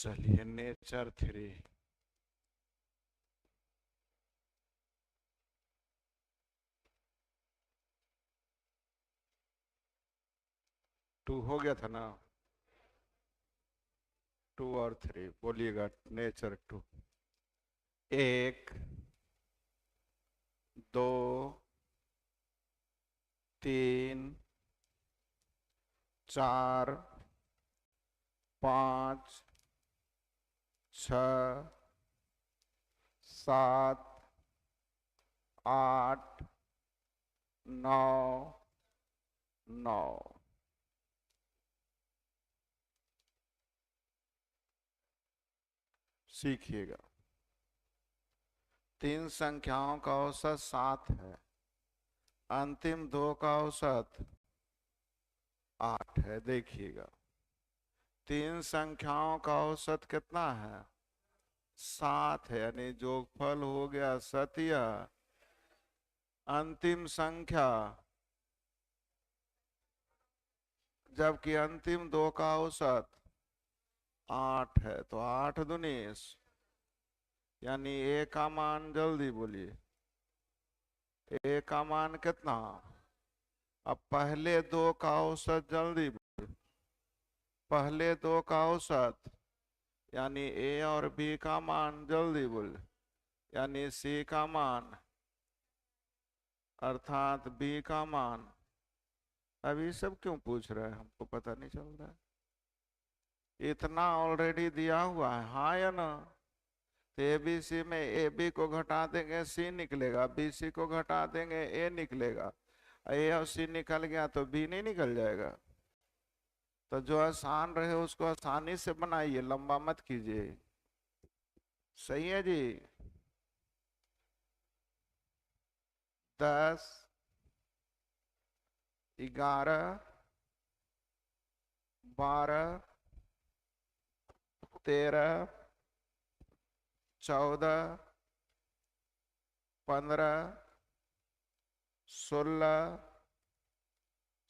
चलिए nature 3। To हो गया था ना। 2 और 3 बोलिएगा। नेचर 2। 1 2 3 4 5 6 7 8 9 9। सीखिएगा। 3 संख्याओं का औसत 7 है। अंतिम 2 का औसत 8 है। देखिएगा 3 संख्याओं का औसत कितना है? 7 है, यानी जोगफल हो गया सतिया। अंतिम संख्या, जबकि अंतिम 2 का औसत 8 है, तो 8 दूनी, यानी ए का मान जल्दी बोलिए। ए का मान कितना? अब पहले 2 का औसत जल्दी बोलिए। पहले 2 का औसत यानी ए और बी का मान जल्दी बोलिए, यानी सी का मान अर्थात बी का मान। अब ये सब क्यों पूछ रहे हैं? हमको पता नहीं चल रहा है। इतना ऑलरेडी दिया हुआ है, हाँ या ना? तो ए बी सी में ए बी को घटा देंगे सी निकलेगा, बी सी को घटा देंगे ए निकलेगा। ए और सी निकल गया तो बी नहीं निकल जाएगा? तो जो आसान रहे उसको आसानी से बनाइए, लंबा मत कीजिए। सही है जी। 10 11 12 13 14 15 16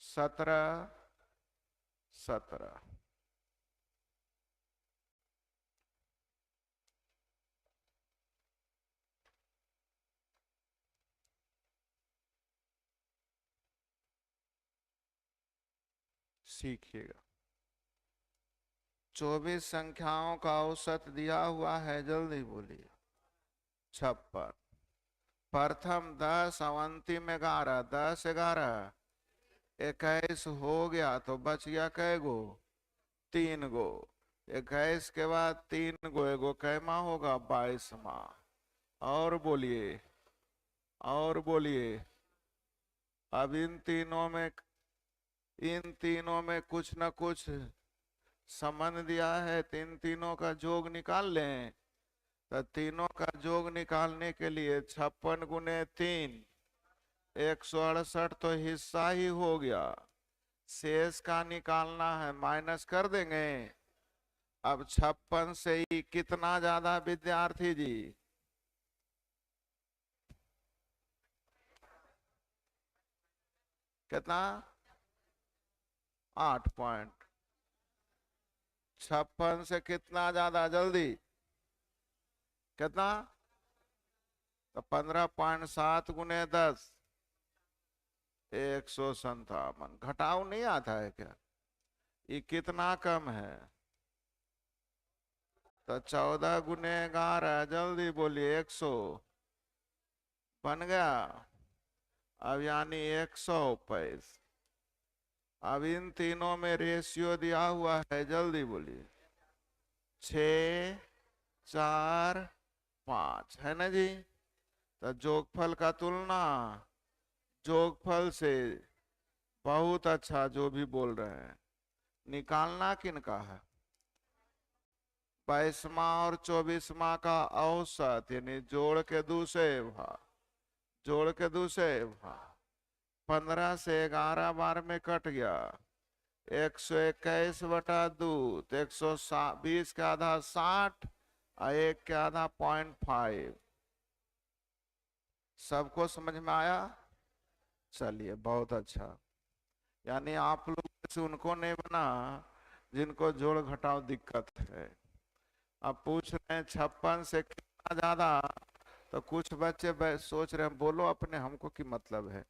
17 17। सीखिएगा। 24 संख्याओं का औसत दिया हुआ है, जल्दी बोलिए। 56। प्रथम 10 और अंतिम 11। 10 11 21 हो गया, तो बच गया कै गो? 3 गो। 21 के बाद 3 गो, एगो कैमा होगा? 22वां। और बोलिए, और बोलिए। अब इन तीनों में कुछ न कुछ संबंध दिया है, तीनों का जोग निकाल लें। तो तीनों का जोग निकालने के लिए 56 गुने 3 168 तो हिस्सा ही हो गया। शेष का निकालना है, माइनस कर देंगे। अब 56 से ही कितना ज्यादा विद्यार्थी जी? कितना? 8 पॉइंट। 56 से कितना ज्यादा? जल्दी कितना? तो 15.7 गुने 10 157। घटाव नहीं आता है क्या? ये कितना कम है? तो 14 गुने 11, जल्दी बोलिए। 100 बन गया। अब यानी 122। अब इन तीनों में रेशियो दिया हुआ है, जल्दी बोलिए। 6 4 5 है ना जी? तो जोगफल का तुलना जोगफल से बहुत अच्छा, जो भी बोल रहे हैं। निकालना किनका है? 22वां और 24वां का औसत, यानी जोड़ के दूसरे भाग। जोड़ के दूसरे भाग। 15 से 11 बार में कट गया। 121/2 तो 120 का आधा 60 और 1 के आधा 0.5। सबको समझ में आया? चलिए बहुत अच्छा। यानी आप लोग से उनको नहीं बना जिनको जोड़ घटाव दिक्कत है। अब पूछ रहे हैं 56 से कितना ज्यादा, तो कुछ बच्चे सोच रहे हैं बोलो अपने, हमको की मतलब है।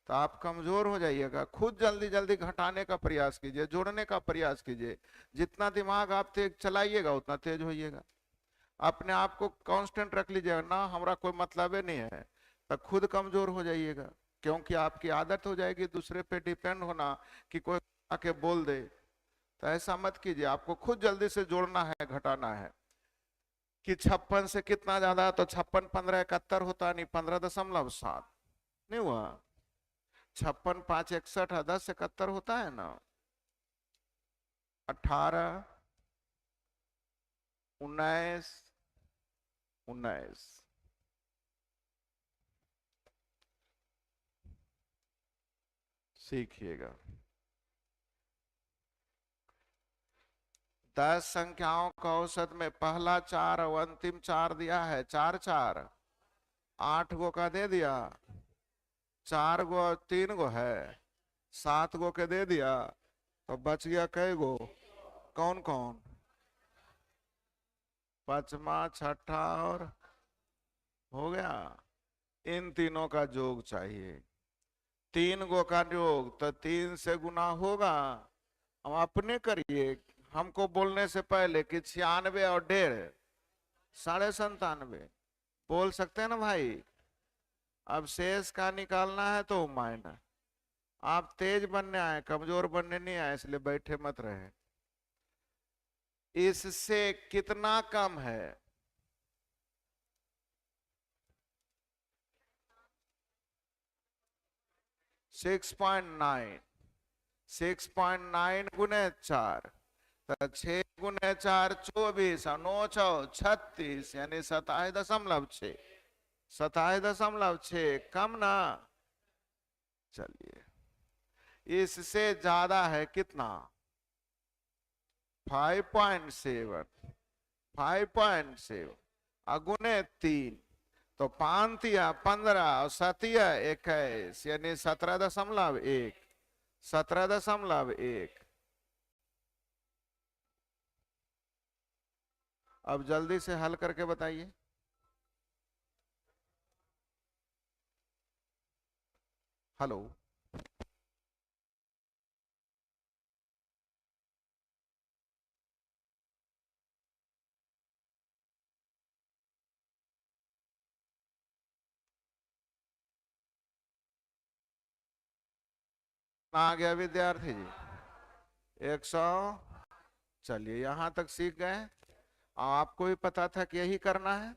तो आप कमजोर हो जाइएगा, खुद जल्दी जल्दी घटाने का प्रयास कीजिए, जोड़ने का प्रयास कीजिए। जितना दिमाग आप तेज चलाइएगा उतना तेज होइएगा। अपने आप को कांस्टेंट रख लीजिएगा ना, हमारा कोई मतलब ही नहीं है, तो खुद कमजोर हो जाइएगा। क्योंकि आपकी आदत हो जाएगी दूसरे पे डिपेंड होना, कि कोई आके बोल दे। तो ऐसा मत कीजिए, आपको खुद जल्दी से जोड़ना है, घटाना है। कि 56 से कितना ज्यादा, तो 56 15 71 होता नहीं, 15.7 नहीं हुआ। 56 5 61 10 71 होता है ना। 18 19 19 सीखिएगा। 10 संख्याओं का औसत में पहला 4 और अंतिम 4 दिया है, 4 4 8 गो का दे दिया, 4 गो और 3 गो है, 7 गो के दे दिया, तो बच गया कै गो? कौन कौन? पांचवा छठा और हो गया। इन तीनों का जोग चाहिए। 3 गो का योग तो 3 से गुना होगा। हम अपने करिए, हमको बोलने से पहले कि 96 और 1.5 97.5 बोल सकते हैं ना भाई। अब शेष का निकालना है तो मायना। आप तेज बनने आए, कमजोर बनने नहीं आए, इसलिए बैठे मत रहे। इससे कितना कम है? 6.9। 6.9 गुने 4, तो 6 गुने 4 24 और 9 चौ 36, यानी 27.6। 27.6 कम ना। चलिए, इससे ज्यादा है कितना? 5.7। 5.7 अगुने 3, तो 5 या 15 और 7 या 21, यानी 17.1। 17.1। अब जल्दी से हल करके बताइए। हेलो। आ गया विद्यार्थी जी? 100। चलिए, यहां तक सीख गए। आपको भी पता था कि यही करना है,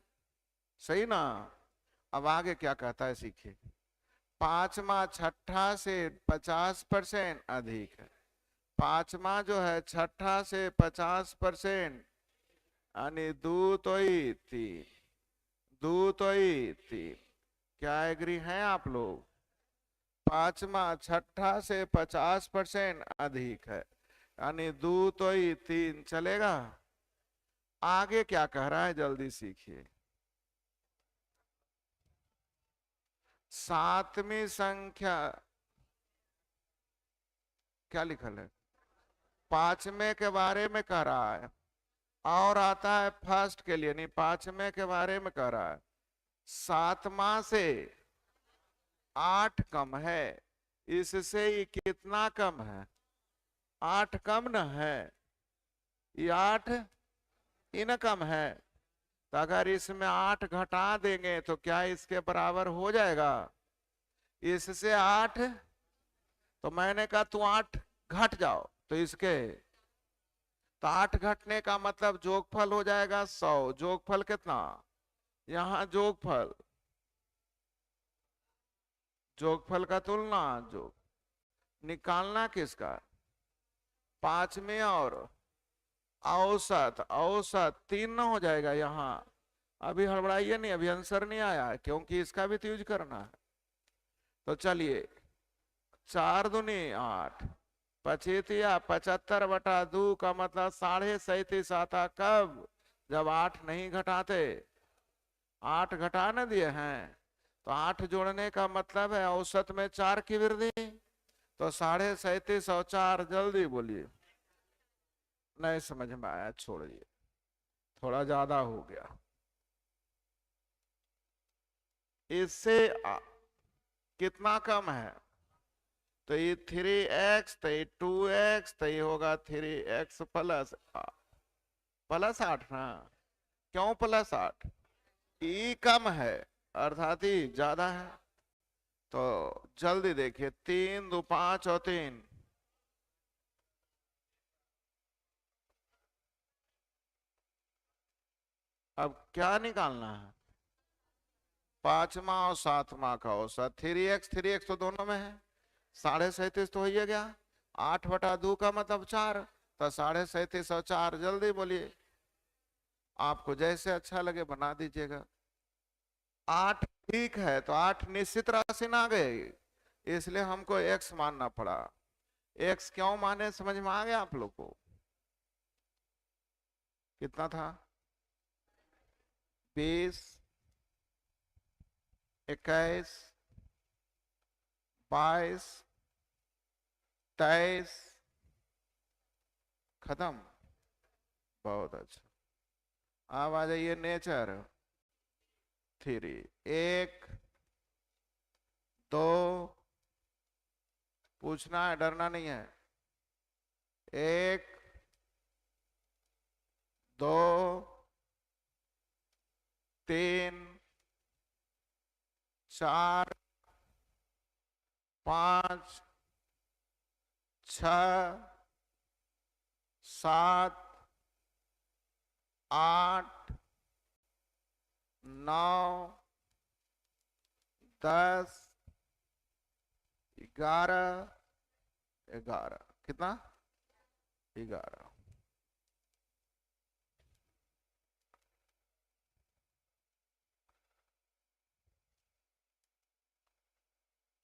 सही ना? अब आगे क्या कहता है सीखिए। पांचवा छठा से 50% अधिक है। पांचवा जो है छठा से 50%, यानी दो तो ही तीन। दो तो ही तीन। क्या एग्री हैं आप लोग? पांचवा छठा से 50% अधिक है, यानी दो तो ही तीन चलेगा। आगे क्या कह रहा है जल्दी सीखिए। सातवीं संख्या क्या लिखल है? पांचवें के बारे में कह रहा है, और आता है फर्स्ट के लिए, नहीं पांचवें के बारे में कह रहा है। सातवां से 8 कम है, इससे ये कितना कम है? 8 कम न है? ये 8 इन कम है। तो अगर इसमें 8 घटा देंगे तो क्या इसके बराबर हो जाएगा? इससे 8, तो मैंने कहा तू 8 घट जाओ, तो इसके, तो 8 घटने का मतलब जोगफल हो जाएगा 100। जोगफल कितना? यहाँ जोगफल, जोगफल का तुलना जोग निकालना किसका? पांचवें और औसत। औसत 3 ना हो जाएगा यहाँ? अभी हड़बड़ाइए नहीं, अभी आंसर नहीं आया है, क्योंकि इसका भी तो यूज करना है। तो चलिए, 4 दूनी 8, पचीतिया 75/2 का मतलब 37.5 आता कब? जब 8 नहीं घटाते। 8 घटा न दिए हैं, तो 8 जोड़ने का मतलब है औसत में 4 की वृद्धि। तो 37.5 और 4, जल्दी बोलिए। नहीं समझ में आया, छोड़िए। थोड़ा ज्यादा हो गया। इससे कितना कम है? तो ये 3x, तो ये 2x, तो ये होगा 3x प्लस 8 ना। क्यों प्लस 8? ई कम है अर्थात ई ज्यादा है। तो जल्दी देखिए, 3 2 5 और 3, अब क्या निकालना है? पांचवा और सातवां का औसत। 3x तो दोनों में है, 37.5 तो हो ही गया। 8/2 का मतलब 4, तो 37.5 और 4, जल्दी बोलिए। आपको जैसे अच्छा लगे बना दीजिएगा। 8 ठीक है, तो 8 निश्चित राशि ना गई, इसलिए हमको x मानना पड़ा। x क्यों माने, समझ में आ गया आप लोग को? कितना था? 20, 21, 22, 23, खत्म। बहुत अच्छा। अब आ जाइए नेचर। 3, 1, 2, पूछना है, डरना नहीं है। 1, 2, 3, 4, 5, 6, 7, 8, 9, 10, 11, 11, कितना? 11।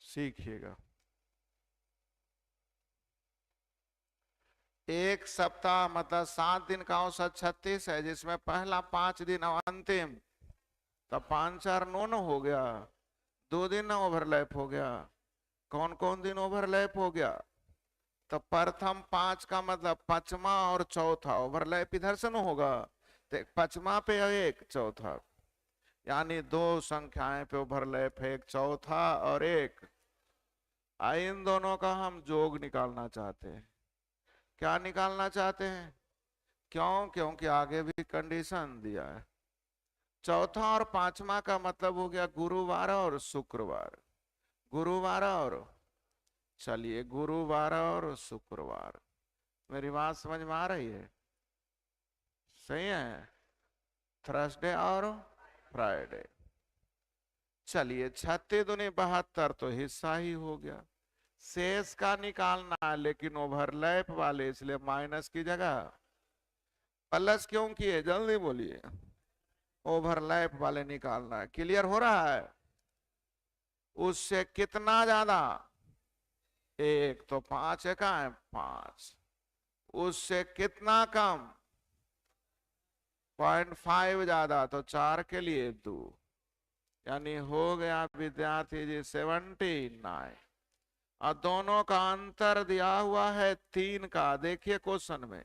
सीखिएगा। एक सप्ताह मतलब 7 दिन का औसत 36 है, जिसमें पहला 5 दिन और अंतिम, तब 5 4 9 हो गया। 2 दिन ओवरलैप हो गया। कौन कौन दिन ओवरलैप हो गया? तो प्रथम 5 का मतलब पांचवा और चौथा ओवरलैप इधर से न होगा, तो पांचवा पे एक चौथा, यानी 2 संख्याएं पे ओवरलैप है, एक चौथा और एक। इन दोनों का हम जोग निकालना चाहते हैं। क्या निकालना चाहते हैं? क्यों? क्योंकि आगे भी कंडीशन दिया है। चौथा और पांचवा का मतलब हो गया गुरुवार और शुक्रवार। गुरुवार और, चलिए गुरुवार और शुक्रवार। मेरी बात समझ में आ रही है? सही है। थर्सडे और फ्राइडे। चलिए 36 दूनी 72 तो हिस्सा ही हो गया। शेष का निकालना है, लेकिन ओवरलैप वाले, इसलिए माइनस की जगह प्लस क्यों किए, जल्दी बोलिए। ओवरलैप वाले निकालना है। क्लियर हो रहा है? उससे कितना ज्यादा? एक, तो 5 का है 5। उससे कितना कम? 0.5 ज्यादा, तो 4 के लिए 2, यानी हो गया विद्यार्थी जी 79। और दोनों का अंतर दिया हुआ है 3 का, देखिए क्वेश्चन में।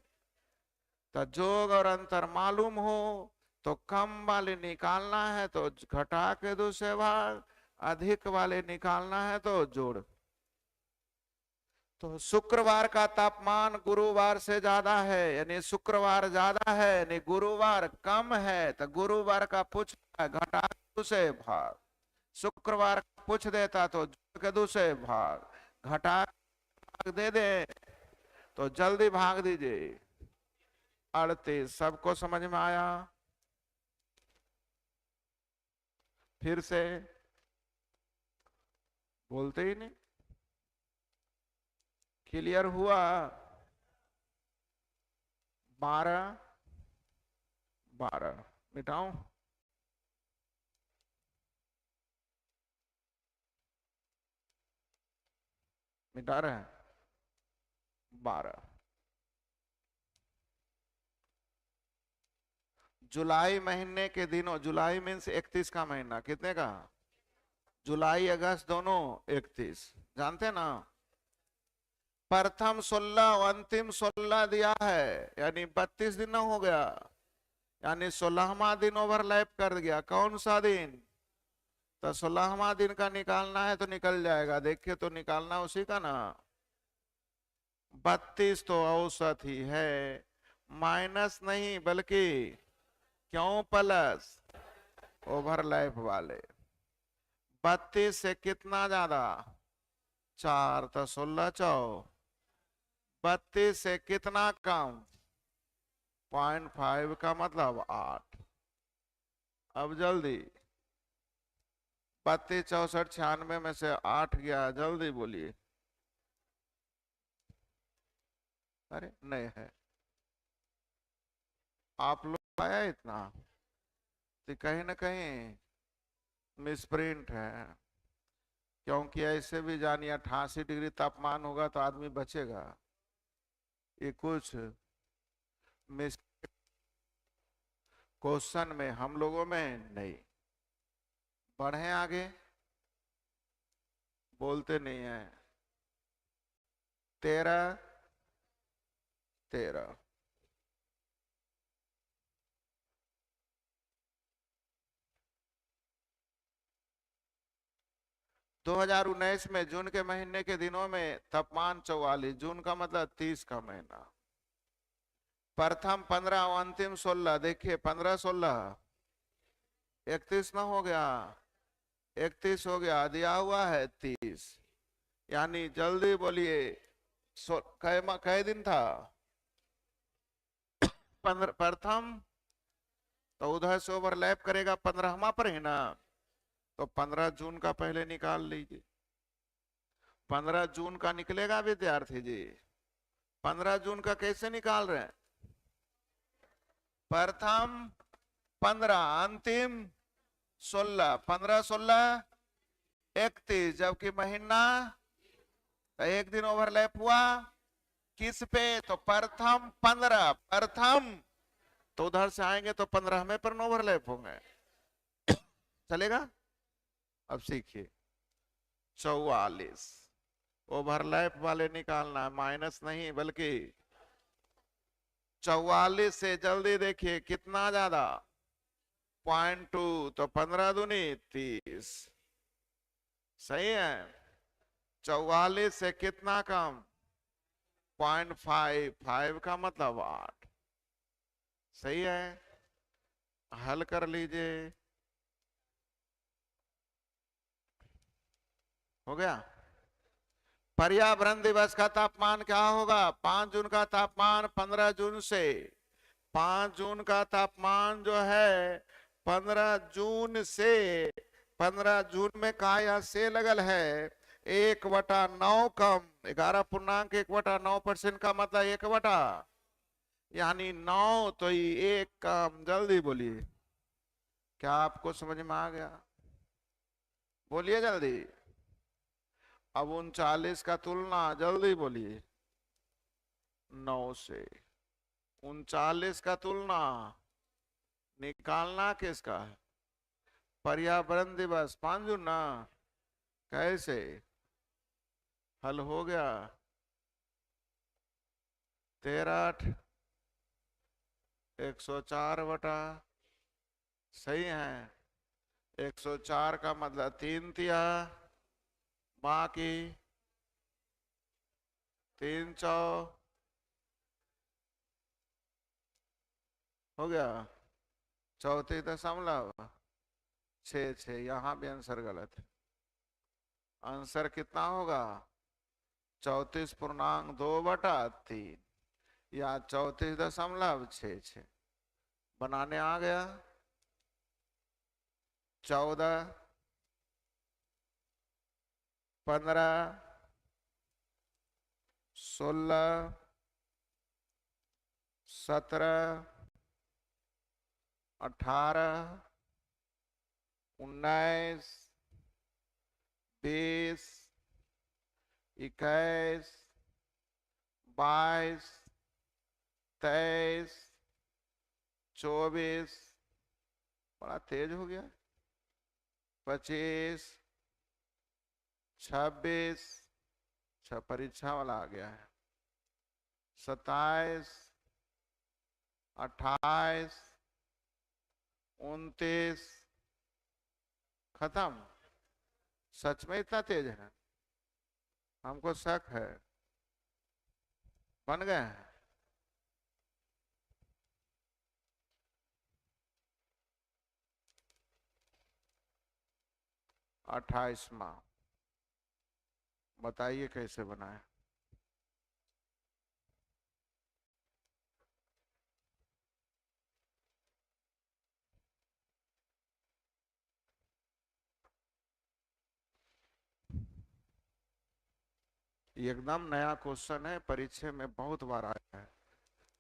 तो जोग और अंतर मालूम हो तो कम वाले निकालना है तो घटा के दूसरे भाग, अधिक वाले निकालना है तो जोड़। तो शुक्रवार का तापमान गुरुवार से ज्यादा है, यानी शुक्रवार ज्यादा है, यानी गुरुवार कम है, तो गुरुवार का पूछ घटा के दूसरे भाग। शुक्रवार का पूछ देता तो जोड़ के दूसरे भाग, घटा भाग दे दे तो जल्दी भाग दीजिए। 38। सबको समझ में आया? फिर से बोलते ही नहीं। क्लियर हुआ? 12, 12 मिटाऊं? मिटा रहे हैं? 12। जुलाई महीने के दिनों, जुलाई मीन्स 31 का महीना, कितने का? जुलाई अगस्त दोनों 31, जानते ना? प्रथम 16 और अंतिम 16 दिया है, यानी 32 दिन हो गया। यानी 16वां दिन ओवरलैप कर गया। कौन सा दिन? तो 16वां दिन का निकालना है तो निकल जाएगा। देखिए तो निकालना उसी का ना। 32 तो औसत ही है, माइनस नहीं बल्कि क्यों प्लस, ओवरलैप वाले। 32 से कितना ज्यादा? 4 तो 16 चौ। 32 से कितना कम? 0.5 का मतलब 8। अब जल्दी, 32 64 96 में से 8 गया, जल्दी बोलिए। अरे नहीं है, आप लोग आया इतना तो कहीं ना कहीं मिसप्रिंट है। क्योंकि ऐसे भी जानिए 88 डिग्री तापमान होगा तो आदमी बचेगा। ये कुछ मिस क्वेश्चन में हम लोगों में नहीं। बढ़े आगे, बोलते नहीं है। 13 13 2019 में जून के महीने के दिनों में तापमान 44, जून का मतलब 30 का महीना। प्रथम 15 और अंतिम 16। देखिए 15 16 31 ना हो गया, 31 हो गया, दिया हुआ है 30। यानी जल्दी बोलिए, कै दिन था? 15 प्रथम, तो उधर से ओवरलैप करेगा 15वां पर ही ना। तो 15 जून का पहले निकाल लीजिए। 15 जून का निकलेगा विद्यार्थी जी? 15 जून का कैसे निकाल रहे हैं? प्रथम 15, अंतिम 16, 15 16 31, जबकि महीना तो एक दिन ओवरलैप हुआ किस पे? तो प्रथम 15, प्रथम तो उधर से आएंगे तो 15वें पर ओवरलैप होंगे। चलेगा? अब सीखिए। 44 ओवरलैप वाले निकालना है, माइनस नहीं बल्कि। 44 से जल्दी देखिए कितना ज्यादा? 0.2, तो 15 दूनी 30। सही है। 44 से कितना कम? 0.5, 5 का मतलब 8। सही है, हल कर लीजिए। हो गया। पर्यावरण दिवस का तापमान क्या होगा? 5 जून का तापमान 15 जून से, 5 जून का तापमान जो है 15 जून से, 15 जून में कहा यह से लगल है 1/9 कम, 11.1/9% का मतलब 1/, यानी 9 तो ये 1 कम। जल्दी बोलिए, क्या आपको समझ में आ गया? बोलिए जल्दी। अब 39 का तुलना, जल्दी बोलिए, 9 से। 39 का तुलना निकालना किसका है? पर्यावरण दिवस 5 जून ना। कैसे हल हो गया? 13 8 104 सही है। 104 का मतलब 3 तिया, बाकी 3 चौ हो गया, 34.6 यहां भी आंसर गलत है। आंसर कितना होगा? 34.2/3 या 34.66। बनाने आ गया। 14 15 16 17 18 19 20 21 22 23 24, बड़ा तेज हो गया, 25 26, परीक्षा वाला आ गया है, 27 28 29 खत्म। सच में इतना तेज है? हमको शक है। बन गए हैं? 28वां। बताइए कैसे बनाए। ये एकदम नया क्वेश्चन है, परीक्षा में बहुत बार आया है।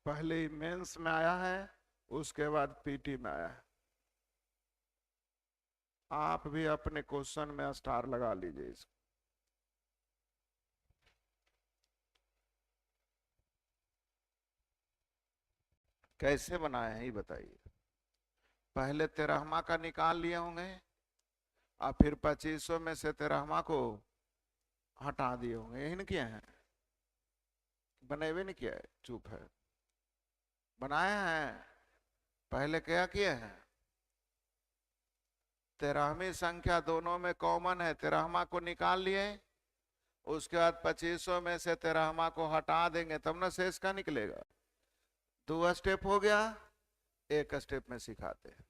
पहले ही मेंस में आया है, उसके बाद पीटी में आया है। आप भी अपने क्वेश्चन में स्टार लगा लीजिए इसको। कैसे बनाए हैं ये बताइए। पहले 13वां का निकाल लिए होंगे, और फिर 2500 में से 13वां को हटा दिए होंगे। यही न किए हैं? बनेवे नहीं किया है, चुप है। बनाए हैं। पहले क्या किए हैं? 13वीं संख्या दोनों में कॉमन है, 13वां को निकाल लिए। उसके बाद 2500 में से 13वां को हटा देंगे, तब ना शेष का निकलेगा। 2 स्टेप हो गया, 1 स्टेप में सिखाते हैं।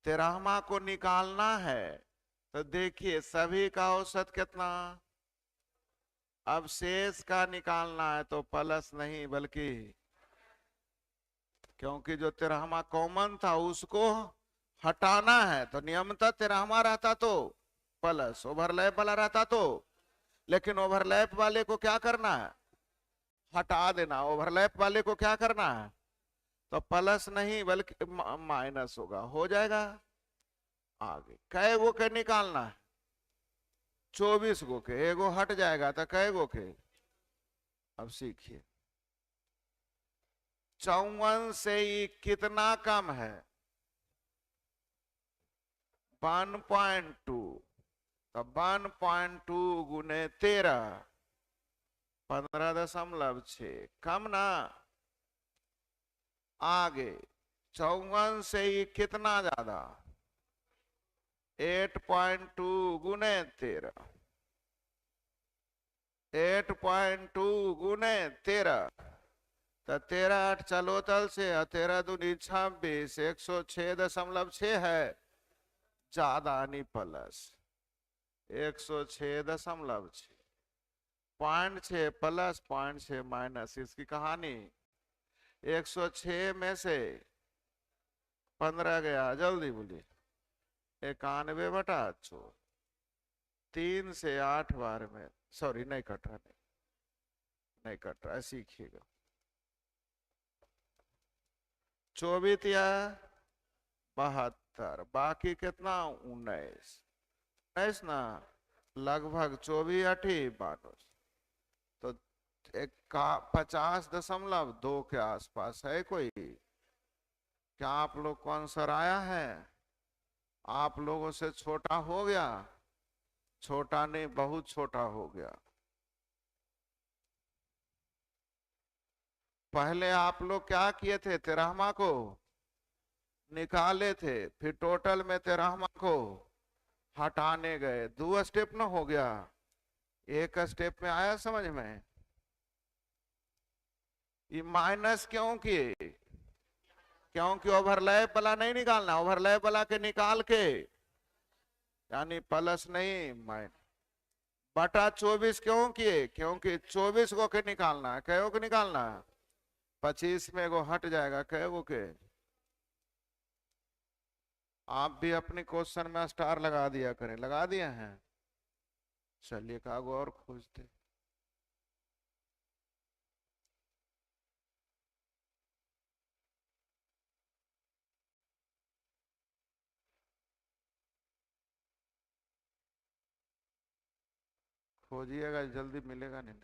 13वां को निकालना है तो देखिए सभी का औसत कितना। अब शेष का निकालना है तो प्लस नहीं बल्कि, क्योंकि जो 13वां कॉमन था उसको हटाना है, तो नियमतः 13वां रहता तो प्लस, ओवरलैप वाला रहता तो। लेकिन ओवरलैप वाले को क्या करना है? हटा देना। ओवरलैप वाले को क्या करना है? तो प्लस नहीं बल्कि माइनस होगा, हो जाएगा। आगे कै गो के निकालना है? 24 गो के, एगो हट जाएगा तो कै गो के। अब सीखिए, 54 से ही कितना कम है? 1.2। तो 1.2 गुने 13, 15.6 कम ना। आगे 54 से ही कितना ज्यादा? 8.2 गुने 13, 8.2 गुने 13, तो 13 8 चलो तल से, 13 दूनी 26, 106.6 है। ज्यादा नहीं प्लस, 106.6, 0.6 प्लस 0.6 माइनस। इसकी कहानी 106 में से 15 गया, जल्दी बोलिए। 91/8। 3 से 8 बार में, सॉरी नहीं कट रहा, नहीं कट रहा है, सीखिएगा। 24 या 72, बाकी कितना? 19। 19 ना, लगभग 24 8 92, तो 50.2 के आसपास है कोई। क्या आप लोग को आंसर आया है? आप लोगों से छोटा हो गया? छोटा नहीं, बहुत छोटा हो गया। पहले आप लोग क्या किए थे? 13वां को निकाले थे, फिर टोटल में 13वां को हटाने गए। 2 स्टेप ना हो गया, 1 स्टेप में आया समझ में? ये माइनस क्यों किए? क्योंकि ओवरलैप वाला नहीं निकालना, ओवरलैप वाला के निकाल के, यानी प्लस नहीं माइनस। बटा 24 क्यों किए? क्योंकि 24 को के निकालना है। कै को निकालना है? 25 में को हट जाएगा, कै को के। आप भी अपने क्वेश्चन में स्टार लगा दिया करें। लगा दिए हैं? चलिए कागो और खोजते। खोजिएगा, जल्दी मिलेगा नहीं।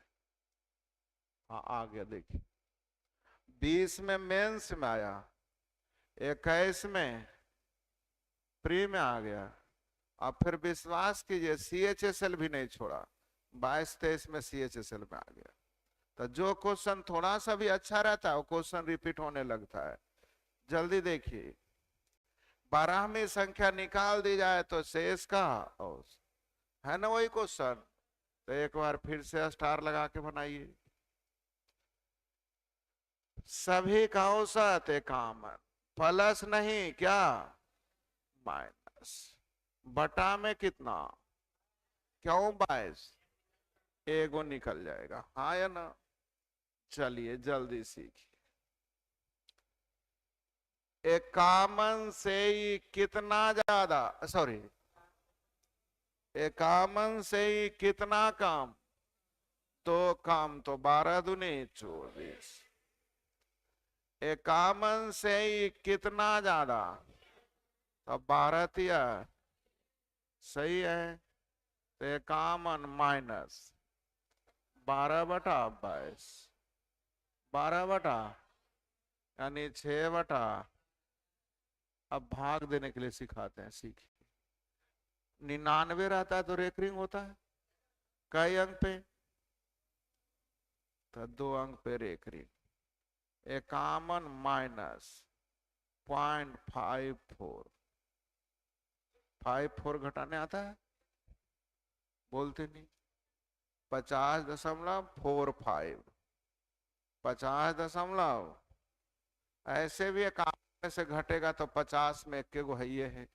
हाँ आ गया, देखिए 20 में मेंस में आया, 21 में प्री में आ गया। अब फिर विश्वास कीजिए CHSL भी नहीं छोड़ा, 22-23 में CHSL में आ गया। तो जो क्वेश्चन थोड़ा सा भी अच्छा रहता है वो क्वेश्चन रिपीट होने लगता है। जल्दी देखिए, 12वीं संख्या निकाल दी जाए तो शेष का औसत, है ना वही क्वेश्चन। तो एक बार फिर से स्टार लगा के बनाइए। सभी का औसत एक कॉमन, प्लस नहीं क्या, माइनस, बटा में कितना, क्यों 22, एगो निकल जाएगा, हाँ या ना। चलिए जल्दी सीखिए। एक कॉमन से ही कितना ज्यादा, सॉरी, एक कॉमन से ही कितना कम, तो कम, तो 12 दूनी 24। एक कॉमन से ही कितना ज्यादा, तो 12 तिया, सही है। तो एक कॉमन माइनस 12/22, 12 बटा यानी 6 बटा, अब भाग देने के लिए सिखाते हैं, सीखिए। 99 रहता है तो रेकरिंग होता है, कई अंक पे, तो 2 अंक पे रेकरिंग। एक कॉमन माइनस 0.54, 54 घटाने आता है, बोलते नहीं। 50.45, 50 ऐसे भी एक में से घटेगा तो 50 में एक गो है, ये है।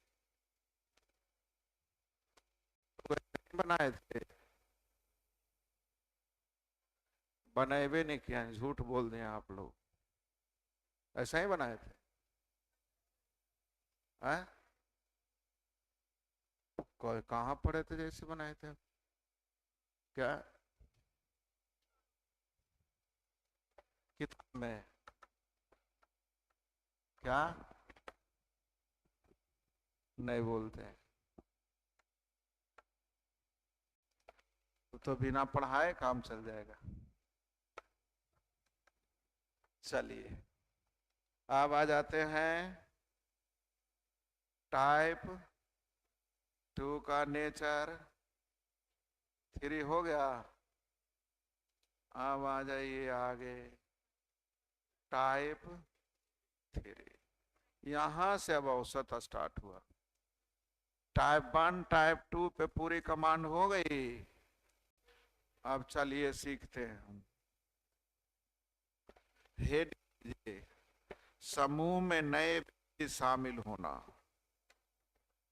बनाए थे, बनाए नहीं किया, झूठ बोल दिए आप लोग, ऐसा ही बनाए थे, हैं? कोई कहाँ पढ़े थे जैसे बनाए थे, क्या किताब में, क्या नहीं बोलते हैं, तो बिना पढ़ाए काम चल जाएगा। चलिए अब आ जाते हैं टाइप 2 का नेचर 3 हो गया। अब आ जाइए आगे टाइप 3, यहां से अब औसत स्टार्ट हुआ। टाइप 1 टाइप 2 पे पूरी कमांड हो गई। अब चलिए सीखते हैं हम। हेड, समूह में नए व्यक्ति शामिल होना,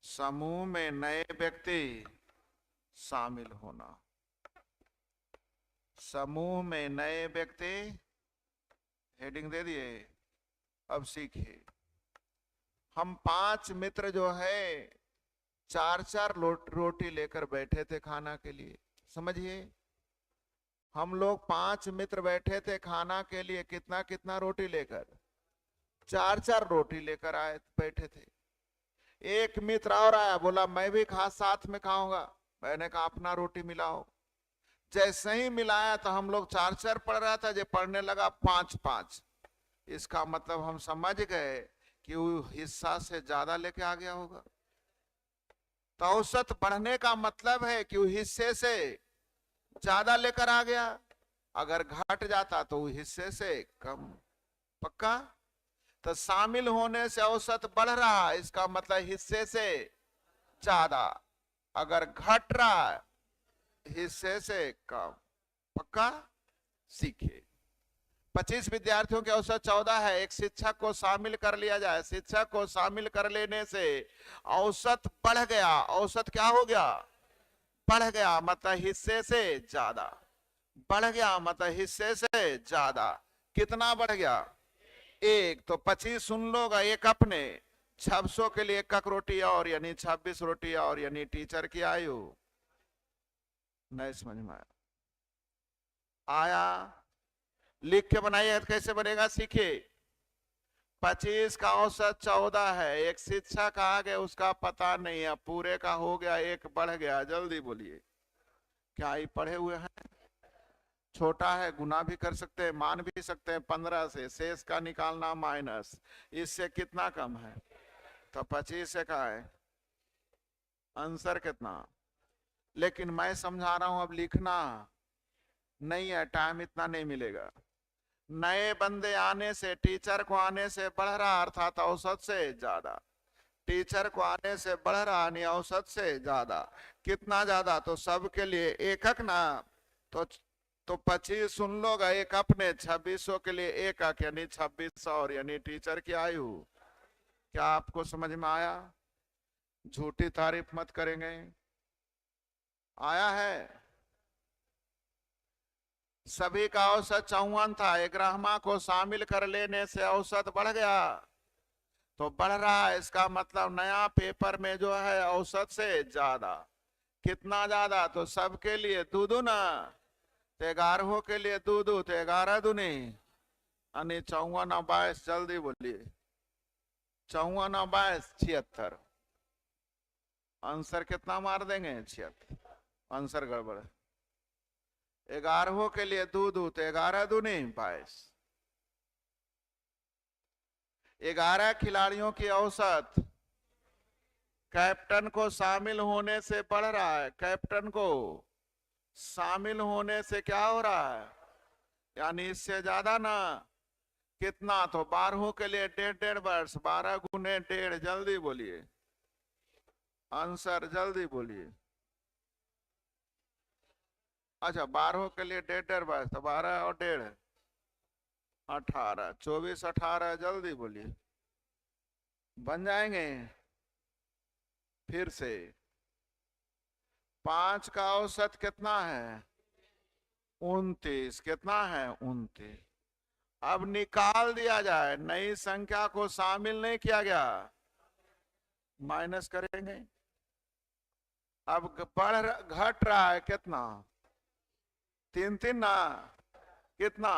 समूह में नए व्यक्ति शामिल होना, समूह में नए व्यक्ति, हेडिंग दे दिए। अब सीखिए, हम 5 मित्र जो है 4-4 रोटी लेकर बैठे थे खाना के लिए, समझिए। हम लोग 5 मित्र बैठे थे खाना के लिए, कितना कितना रोटी लेकर, 4-4 रोटी लेकर आए बैठे थे। एक मित्र और आया, बोला मैं भी साथ में खाऊंगा। मैंने कहा अपना रोटी मिलाओ। जैसे ही मिलाया तो हम लोग 4-4 पढ़ रहा था, जो पढ़ने लगा 5-5। इसका मतलब हम समझ गए कि वो हिस्सा से ज्यादा लेके आ गया होगा। तो औसत बढ़ने का मतलब है कि वो हिस्से से ज्यादा लेकर आ गया, अगर घट जाता तो वो हिस्से से कम। पक्का? तो शामिल होने से औसत बढ़ रहा, इसका मतलब हिस्से से ज्यादा, अगर घट रहा हिस्से से कम। पक्का? सीखिए। 25 विद्यार्थियों के औसत 14 है, एक शिक्षक को शामिल कर लिया जाए। शिक्षक को शामिल कर लेने से औसत बढ़ गया। औसत क्या हो गया? बढ़ गया, मतलब हिस्से से ज्यादा। बढ़ गया मतलब हिस्से से ज्यादा। कितना बढ़ गया? एक। तो 25 सुन लोगा, एक अपने 600 के लिए एक रोटी और, यानी 26 रोटी और, यानी टीचर की आयु। नहीं समझ में आया? आया? लिख के बनाइए, कैसे बनेगा सीखिए। 25 का औसत 14 है, एक शिक्षक आ गए, उसका पता नहीं है, पूरे का हो गया, एक बढ़ गया। जल्दी बोलिए, क्या ये पढ़े हुए हैं? छोटा है, गुना भी कर सकते हैं, मान भी सकते हैं। 15 से शेष का निकालना माइनस, इससे कितना कम है? तो 25 से का है आंसर कितना? लेकिन मैं समझा रहा हूं, अब लिखना नहीं है, टाइम इतना नहीं मिलेगा। नए बंदे आने से, टीचर को आने से बढ़ रहा, अर्थात औसत से ज्यादा। टीचर को आने से बढ़ रहा यानी औसत से ज्यादा। कितना ज्यादा? तो सबके लिए एकक ना। तो 25 सुन लोग, एक अपने 2600 के लिए एकक यानी 2600 और यानी टीचर की आयु। क्या आपको समझ में आया? झूठी तारीफ मत करेंगे। आया है? सभी का औसत 54 था, 11वां को शामिल कर लेने से औसत बढ़ गया। तो बढ़ रहा है इसका मतलब नया पेपर में जो है औसत से ज्यादा। कितना ज्यादा? तो सबके लिए दो दूना, तो 11 के लिए दो दो, तो 11 दूनी यानी 54 और 22। जल्दी बोलिए। 54 और 22 76। आंसर कितना मार देंगे? 76। आंसर गड़बड़। 11 के लिए दो दो, तो 11 दूनी 22। 11 खिलाड़ियों की औसत कैप्टन को शामिल होने से बढ़ रहा है। कैप्टन को शामिल होने से क्या हो रहा है? यानी इससे ज्यादा ना। कितना? तो 12 के लिए 1.5 वर्ष, 12 गुने 1.5। जल्दी बोलिए आंसर, जल्दी बोलिए। अच्छा, 12 के लिए 1.5 वर्ष, तो 12 और 1.5 18, 24 18। जल्दी बोलिए। बन जाएंगे? फिर से 5 का औसत कितना है? 29। कितना है? 29। अब निकाल दिया जाए, नई संख्या को शामिल नहीं किया गया, माइनस करेंगे। अब घट रहा है कितना? 3 3 ना। कितना?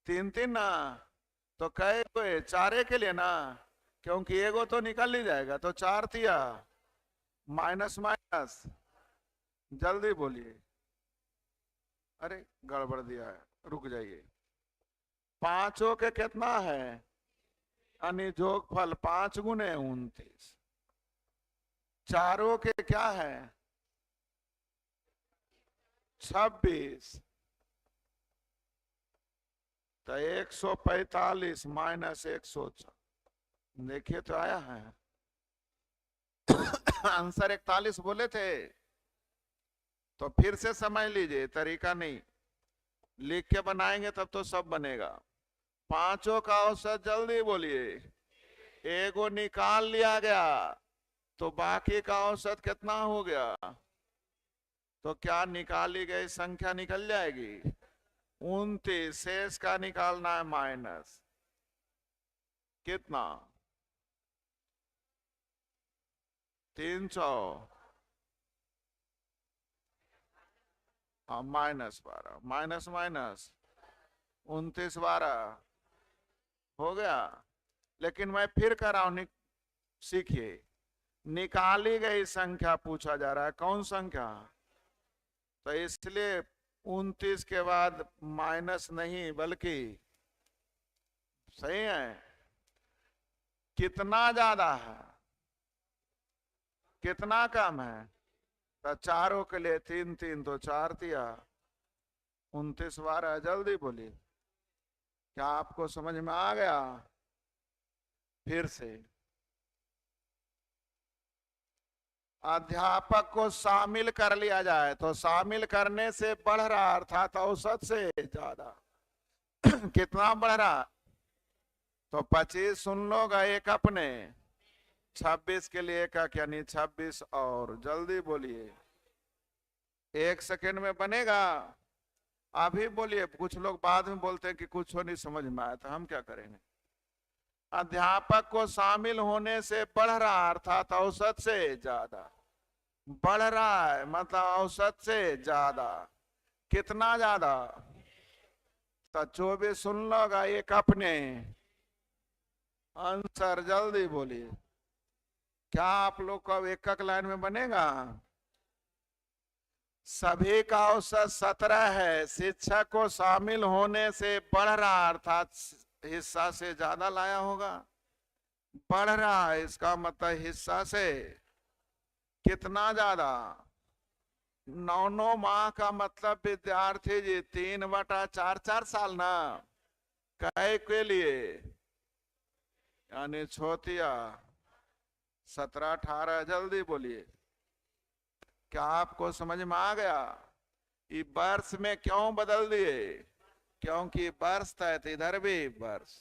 3 3 ना। तो कहे कोई 4 के लिए ना, क्योंकि एगो तो निकल ही जाएगा, तो 4 तिया माइनस माइनस। जल्दी बोलिए। अरे गड़बड़ दिया है, रुक जाइए। 5 के कितना है? यानी जोगफल 5 गुने 29। 4 के क्या है? 26। तो 145 माइनस 104। देखिए तो आया है आंसर 41 बोले थे। तो फिर से समझ लीजिए, तरीका नहीं, लिख के बनाएंगे तब तो सब बनेगा। 5 का औसत जल्दी बोलिए। एगो निकाल लिया गया, तो बाकी का औसत कितना हो गया? तो क्या निकाली गई संख्या निकल जाएगी? 29। शेष का निकालना है माइनस। कितना? 300 माइनस 12 माइनस माइनस 29 12 हो गया। लेकिन मैं फिर कर रहा हूं, सीखिए। निकाली गई संख्या पूछा जा रहा है, कौन संख्या? तो इसलिए 29 के बाद माइनस नहीं, बल्कि सही है। कितना ज्यादा है? कितना कम है? तो 4 के लिए 3 3, तो 4 तिया 29 12। जल्दी बोलिए। क्या आपको समझ में आ गया? फिर से अध्यापक को शामिल कर लिया जाए, तो शामिल करने से बढ़ रहा अर्थात औसत से ज्यादा। कितना बढ़ रहा? तो 25 सुन लोगा, एक अपने 26 के लिए एकक यानी 26 और। जल्दी बोलिए। 1 सेकेंड में बनेगा। अभी बोलिए, कुछ लोग बाद में बोलते हैं कि कुछ नहीं समझ में आया, तो हम क्या करेंगे? अध्यापक को शामिल होने से बढ़ रहा अर्थात औसत से ज्यादा। बढ़ रहा है मतलब औसत से ज्यादा। कितना ज्यादा? तो 24 सुन लोगा, एक अपने। आंसर जल्दी बोलिए। क्या आप लोग का एकक लाइन में बनेगा? सभी का औसत 17 है, शिक्षक को शामिल होने से बढ़ रहा अर्थात हिस्सा से ज्यादा लाया होगा। बढ़ रहा है इसका मतलब हिस्सा से कितना ज्यादा? 9 माह का मतलब विद्यार्थी जी 3/4 साल ना। कै के लिए? यानी छोतिया 17 18 जल्दी बोलिए। क्या आपको समझ में आ गया? ये वर्ष में क्यों बदल दिए? क्योंकि वर्ष था तो इधर भी वर्ष।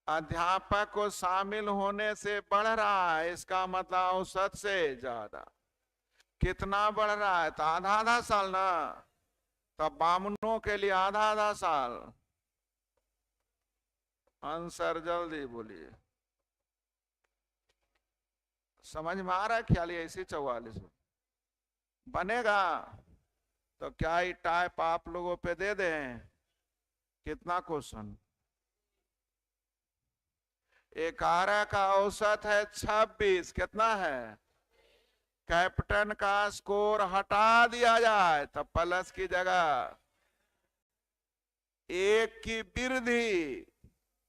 अध्यापक को शामिल होने से बढ़ रहा है, इसका मतलब औसत से ज्यादा। कितना बढ़ रहा है? तो आधा आधा साल ना, तब बामनों के लिए आधा आधा साल। आंसर जल्दी बोलिए। समझ में आ रहा है? ख्याल ऐसी 44 बनेगा। तो क्या ही टाइप आप लोगों पे दे दें? कितना क्वेश्चन? 11 का औसत है 26। कितना है? कैप्टन का स्कोर हटा दिया जाए तो प्लस की जगह 1 की वृद्धि,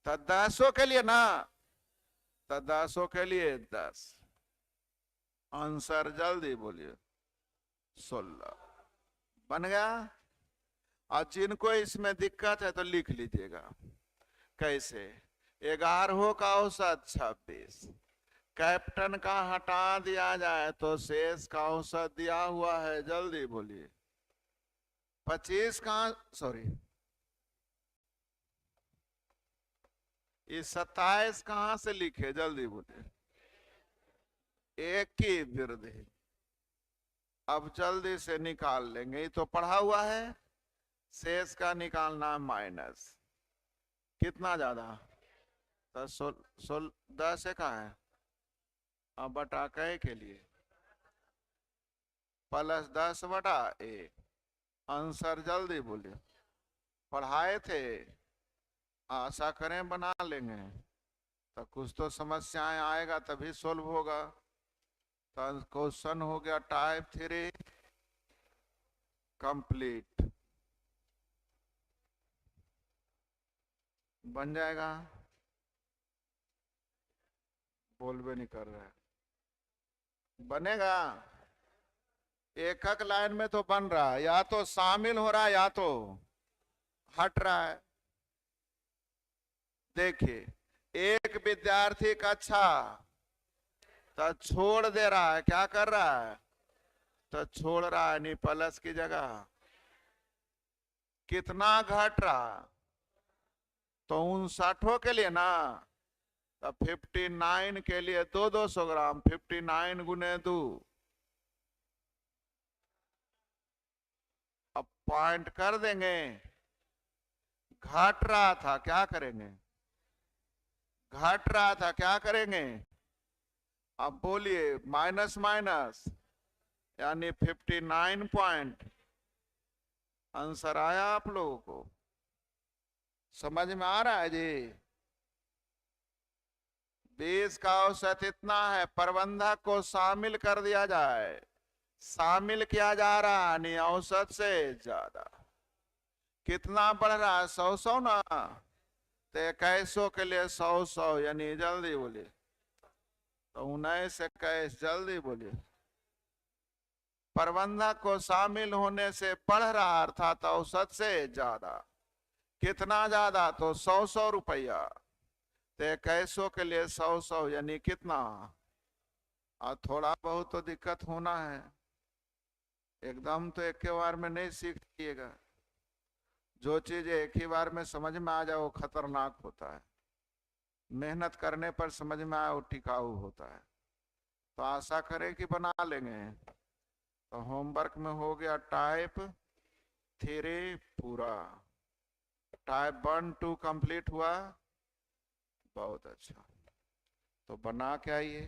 तो 10 के लिए ना, तो 10 के लिए 10। आंसर जल्दी बोलिए। 16 बन गया। और जिनको इसमें दिक्कत है तो लिख लीजिएगा। कैसे? 11 का औसत 26, कैप्टन का हटा दिया जाए तो शेष का औसत दिया हुआ है, जल्दी बोलिए। 25 का, सॉरी, ये 27 कहां से लिखे? जल्दी बोलिए। 1 की वृद्धि। अब जल्दी से निकाल लेंगे, ये तो पढ़ा हुआ है। शेष का निकालना माइनस कितना ज्यादा? तो 10 का है। अब बटा कै के लिए प्लस 10/1। आंसर जल्दी बोलिए। पढ़ाए थे, आशा करें बना लेंगे। तो कुछ तो समस्याएं आएगा तभी सोल्व होगा। तो क्वेश्चन हो गया टाइप 3 कंप्लीट। बन जाएगा? बोल भी नहीं कर रहा है। बनेगा? एक एक लाइन में तो बन रहा है, या तो शामिल हो रहा है या तो हट रहा है। देखिए, एक विद्यार्थी कक्षा तो छोड़ दे रहा है, क्या कर रहा है? तो छोड़ रहा है, नहीं प्लस की जगह कितना घट रहा? तो 59 के लिए ना, तो 59 के लिए 200 ग्राम, 59 गुने 2। अब पॉइंट कर देंगे। घट रहा था, क्या करेंगे? घट रहा था, क्या करेंगे? अब बोलिए, माइनस माइनस यानी 59 पॉइंट। आंसर आया आप लोगों को? समझ में आ रहा है जी? 20 का औसत इतना है, प्रबंधक को शामिल कर दिया जाए, शामिल किया जा रहा है, नहीं औसत से ज्यादा। कितना बढ़ रहा है? 100 ना, तो 21 के लिए 100 यानी जल्दी बोलिए। तो 19 21 जल्दी बोलिए। प्रबंधक को शामिल होने से बढ़ रहा, अर्थात औसत से ज्यादा। कितना ज्यादा? तो 100 रुपया। तो 21 के लिए 100 यानी कितना? और थोड़ा बहुत तो दिक्कत होना है, एकदम तो एक के बार में नहीं सीखिएगा। जो चीज एक ही बार में समझ में आ जाए वो खतरनाक होता है, मेहनत करने पर समझ में आए वो टिकाऊ होता है। तो आशा करें कि बना लेंगे। तो होमवर्क में हो गया टाइप 3 पूरा, टाइप 1 2 कंप्लीट हुआ। बहुत अच्छा, तो बना के आइए।